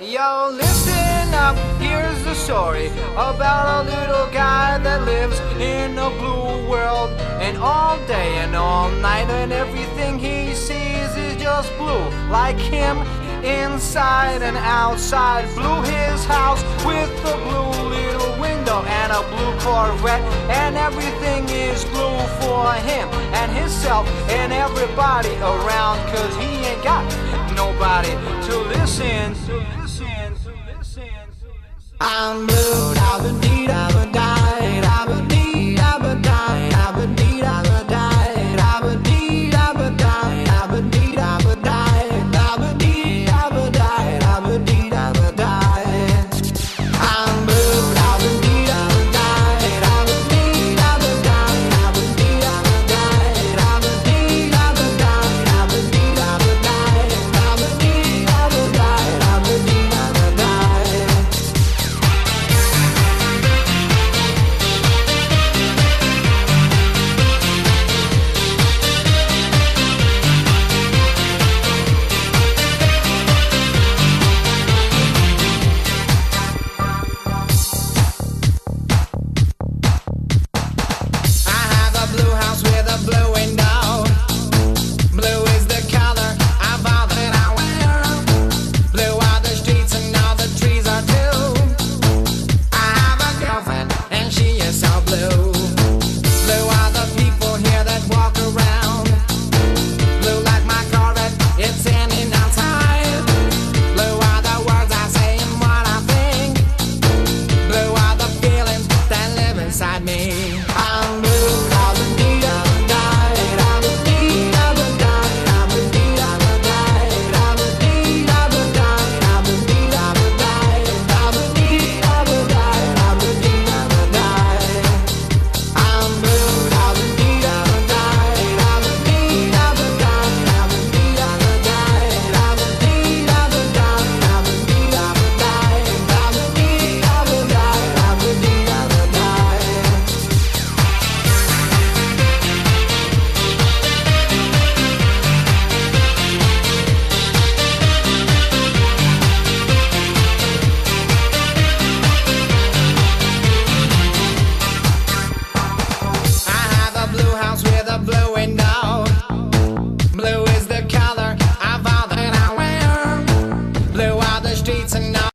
Yo, listen up, here's the story about a little guy that lives in a blue world. And all day and all night and everything he sees is just blue. Like him, inside and outside. Blue his house with a blue little window and a blue Corvette. And everything is blue for him and himself and everybody around. Cause he ain't got nobody to listen. I'm blue, I've been deed, I've been died.